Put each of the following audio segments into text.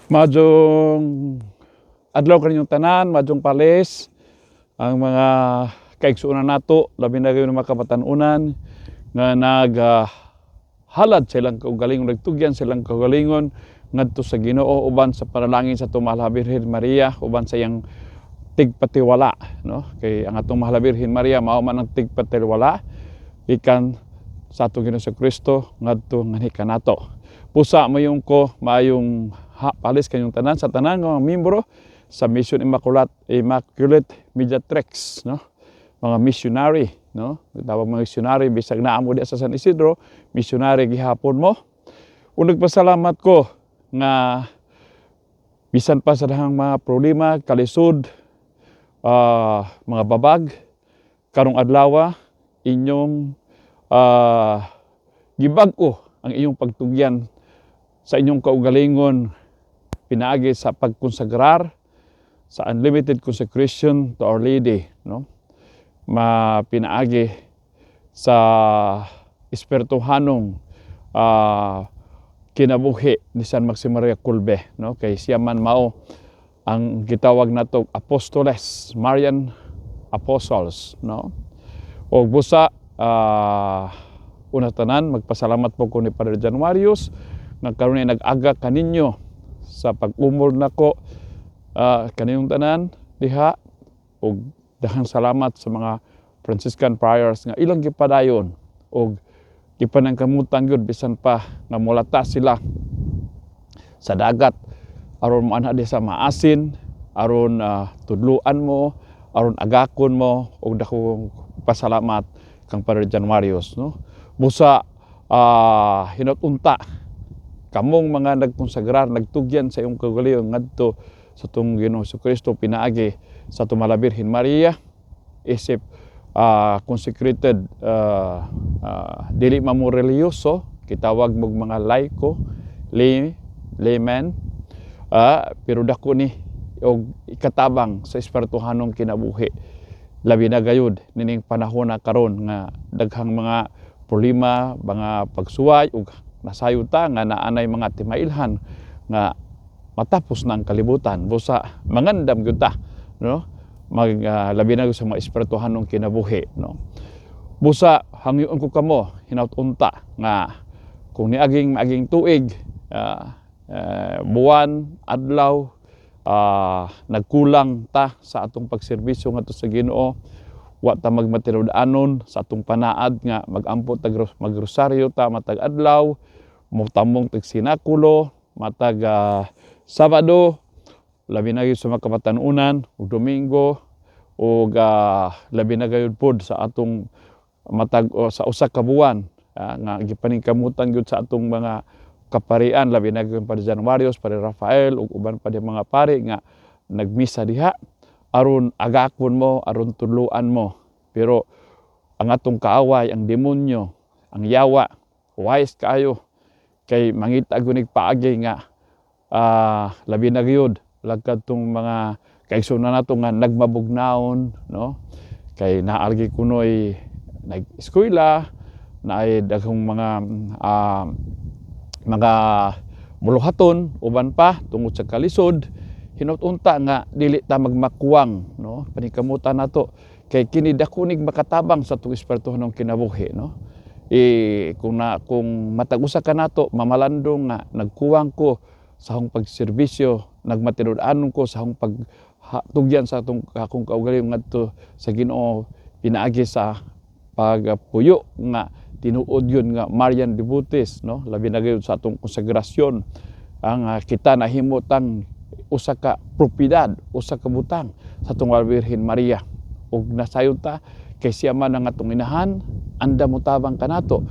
Majong adlaw kaninyong tanan, majong palis ang mga kaigsuonan nato, labi na gayon mga kabatan-unan nga halad silang kaugalingon, nagtugyan silang kaugalingon ngadto sa Ginoo uban sa panalangin sa atong Mahal Birhen Maria, uban sa iyang tigpatiwala, no? Kay ang atong Mahal Birhen Maria mao man ang tigpatiwala ikan sa atong Ginoo Kristo ngadto nganhi kanato. Pusa mayong ko maayong palis kanyong tanan sa tanan nga miyembro sa Mission Immaculate Mediatrix, no? Mga missionary, no? Tawag mga missionary bisag naa mo di sa San Isidro, missionary gihapon mo. Ug nagpasalamat ko nga bisan pa sa dahang mga problema, kalisod, mga babag karong adlaw inyong gibag-o ang inyong pagtugyan sa inyong kaugalingon pinaagi sa pagkonsagrar sa unlimited consecration to Our Lady, no? Mapinaagi sa espirituhanong kinabuhi ni San Maximaria Kolbe, no? Kay siya man mao ang gitawag nato Apostoles, Marian Apostles, no? O busa una tanan magpasalamat po ko ni Padre Januarius nga karon ay nag-aga kaninyo sa pag-umol nako kaninyong tanan diha, ug daghang salamat sa mga Franciscan friars nga ilang gipadayon ug gipanangkamutan gyud bisan pa nga molata sila sa dagat aron mo anha di sa maasin, aron tudluan mo, aron agakon mo, ug dako pasalamat kang Padre Januarius, no? Busa hinatunta kamong mga nagkonsagrar, nagtugyan sa iyong kaugalingon ngadto sa atong Ginoo Kristo pinaagi sa atong Mahal Birhen Maria isip consecrated dili mamo reliyoso, kitawag mog mga laiko, layman, pero dako ni og ikatabang sa espirituhanong kinabuhi. Labi na gayud nining panahon na karon nga daghang mga problema, mga pagsuway ug nasayuta nga naanay mga timailhan nga matapos na ang kalibutan. Busa mangandam gyud ta, no? Labi na sa mga espirituhanong kinabuhi, no? Busa hangyoon ko kamo hinaut-unta nga kung niaging tuig, buwan, adlaw, nagkulang ta sa atong pagserbisyo ngadto sa Ginoo, wa ta magmatinud-anon sa atong panaad nga magampo tag magrosaryo ta matag adlaw, mutamong tag sinakulo matag Sabado, labi na gyud sa mga kabatan-unan ug Domingo, ug labi na gayud pod sa atong matag sa usa ka buwan nga gipaningkamutan gyud sa atong mga kaparian, labi na gyud Padre Januarius, Padre Rafael ug uban pa di mga pari nga nagmisa diha aron agakon mo, aron tudloan mo. Pero ang atong kaaway, ang demonyo, ang yawa, wise kaayo kay mangita gyud paagi nga labi na gyud lagkad tong mga kaigsuonan nato nga nagmabugnaon, no? Kay naalgi kunoy nag-eskwela, naay daghang mga buluhaton uban pa tungod sa kalisod, hinut-unta nga dili ta magmakuwang, no? Paningkamutan nato kay kini dakunig makatabang sa atong espirituhanong kinabuhi, no? Kung matag-usa ka nato mamalandong nga nagkuwang ko sa akong pagserbisyo, nagmatinud-anon ko sa akong pagtugyan sa akong kaugalingon ngadto sa Ginoo pinaagi sa pagpuyo nga tinuod yun nga Marian devotees, no? Labi na gyud sa atong konsagrasyon ang kita nahimutang usa ka propiedad, usa ka butang sa atong Birhen Maria, ug nasayon ta kay siya man ang atong inahan, anda mo tabang kanato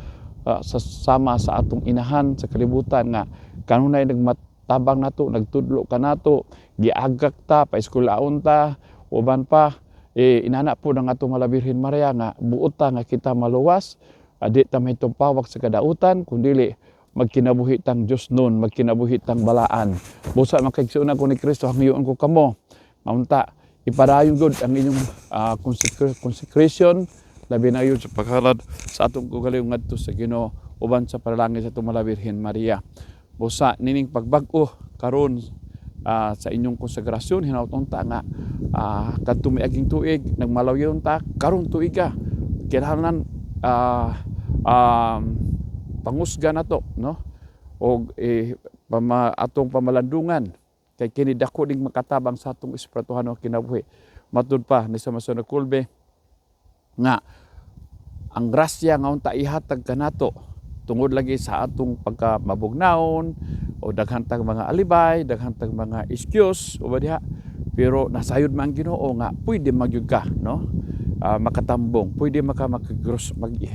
sama sa atong inahan sa kalibutan nga kanunay nagmatabang nato, nagtudlo kanato, giagak ta, paeskulaon ta, uban pa inana po ng atong Mahal Birhen Maria nga buot ta nga kita maluwas, di ta may tumpawak sa kadautan, kundili magkinabuhi tang Dios nun, magkinabuhi tang balaan. Busa makaigsuonan ko ni Kristo, hangyoon ko kamo maunta ipadayon gud ang inyong consecration, labi na yun sa paghalad sa atong kaugalingon ngadto sa Ginoo uban sa panalangin sa atong Mahal Birhen Maria. Busa nining pagbag-o karon sa inyong konsagrasyon hinaut unta nga kadto miaging tuig nagmalawyon ta karon tuig ka kinahanglan pangusga nato no og atong pamalandungan kay kini dako ding makatabang sa atong espirituhan nga kinabuhi. Matud pa ni sa Mason Kulbe nga ang grasya nga unta ihatag kanato tungod lagi sa atong pagkamabugnaon o daghantang mga alibay, daghantang mga excuse o ba diha, pero nasayod man ang Ginoo nga pwede magyud ka no, makatambong, pwede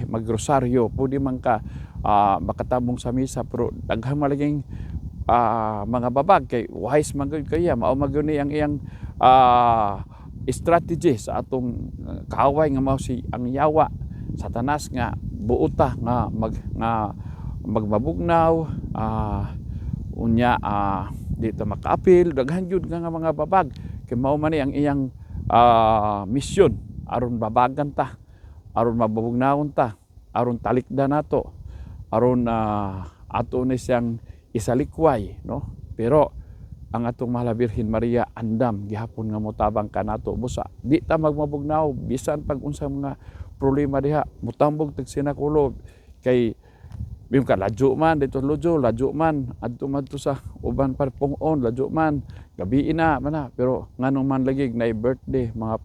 maggrosaryo, pwede man ka makatambong sa misa, pero daghang malaging mga babag kay wise man gyud kaya mao magyud ni ang iyang strategy sa atong kaaway nga mao si ang yawa Satanas nga buota nga magmabugnaw unya dito makaapil daghan jud nga mga babag kay mao man ni ang iyang misyon aron babagan ta, aron mabubugnawon ta, aron talikdan nato, aron ato ni siyang isalikway no. Pero ang atong mahal Birhen Maria andam gihapon nga motabang kanato busa di ta magmabugnaw bisan pag unsa mga problema diha mutambog tag sinakulo kay bim ka ladyo man dito ladyo man adto sa uban par pung-on ladyo man gabi ina man pero nganong man lagi na birthday mga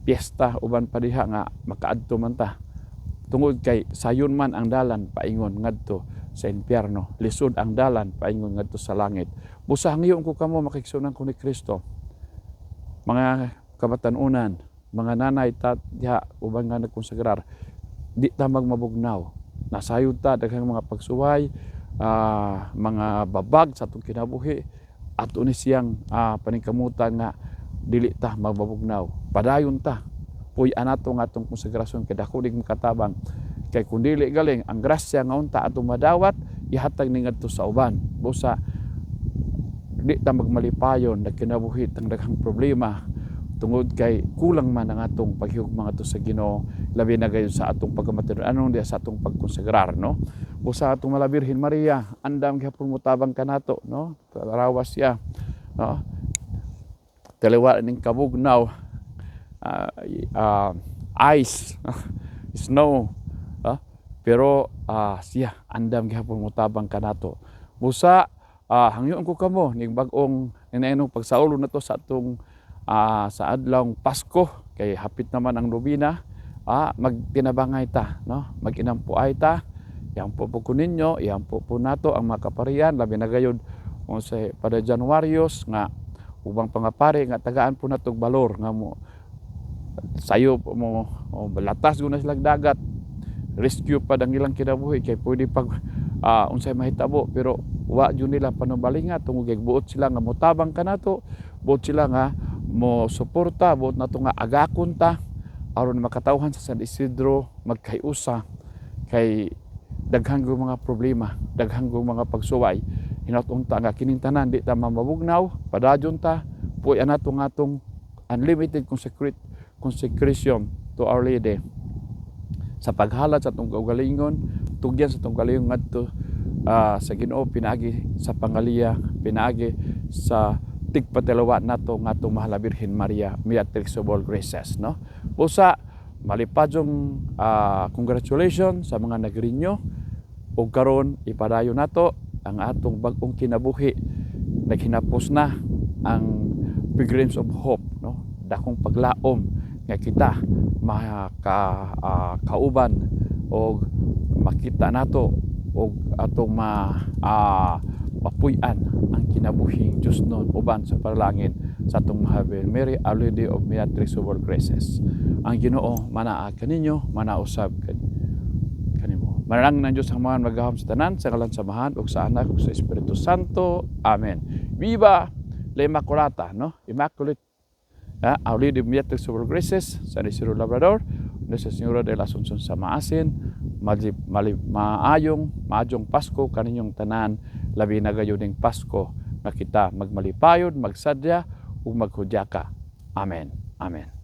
piyesta uban pa diha nga makaadto man ta tungod kay sayon man ang dalan paingon ngadto sa impyerno, lisod ang dalan paingon ngadto sa langit. Busa ngayon ko kamo makigsunan ko ni Kristo, mga kabatanunan, mga nanay diha uban nga nagkonsagrar, di ta magmabugnaw, nasayod ta daghang mga pagsuway, mga babag sa atong kinabuhi at ni siyang paningkamutan nga dili ta magmabugnaw, padayon ta puy anato nga atong konsagrasyon kay dako dig makatabang kay kun dili galing ang grasya nga unta atong madawat ihatag ni ngadto sa uban busa di ta magmalipayon nagkinabuhi tang daghang problema tungod kay kulang man ang atong paghigugma ngadto sa Ginoo labi na gayon sa atong pagkamatero anong diya sa atong pagkonsagrar no busa atong mahal Birhen Maria andam gihapon motabang kanato no rawas siya no taliwa ning kabugnaw ice snow pero siya andam gihapon motabang kanato busa hangyon ko kamo ning bag-ong inainong pagsaulo nato sa atong sa adlawng Pasko kay hapit naman ang Lubina magtinabangay ta no maginampuay ta yang po ninyo yang po nato ang mga kaparian labi na gayud sa pada Januaryos nga ubang pangapari nga tagaan po natog balor nga mo sayo mo balatas guna silang dagat rescue pa dang ilang kinabuhi kay pwede pag unsay mahitabo pero wa jud nila panubalinga tungod kay buot sila nga motabang kanato buot sila nga mo suporta buot nato nga agakon ta aron makatawhan sa San Isidro magkayusa kay daghang mga problema daghang mga pagsuway hinaut-unta nga kining tanan di ta mamabugnaw padadyon ta puy anato nga atong unlimited consecration to Our Lady sa paghalad sa atong kaugalingon tugyan sa atong kaugalingon ngadto sa Ginoo pinaagi sa pangaliya pinaagi sa tigpatelawa nato nga atong mahal Birhen Maria Mediatrix of all graces no busa malipadyong congratulations sa mga nagrinyo ug karon ipadayon nato ang atong bag-ong kinabuhi naghinapos na ang Pilgrims of Hope no dakong paglaom nga kita makauban o makita nato o atong mapuy-an ang kinabuhing Diyos noon uban sa paralangin sa atong mahal Mary Our Lady of Mediatrix of all graces. Ang Ginoo manaa kaninyo manausab kanimo. Manalangin ng Diyos ang mga maghahom sa tanan sa ngalan samahan ug sa anak ug sa Espiritu Santo. Amen. Viva la Immaculata no Immaculate Our Lady of Mediatrix of all graces, San Isidro Labrador, Nuestra Señora de la Asunción sa Maasin, maayong Pasko kaninyong tanan, labi na gayuning Pasko na kita magmalipayon, magsadya, ug maghudyaka. Amen. Amen.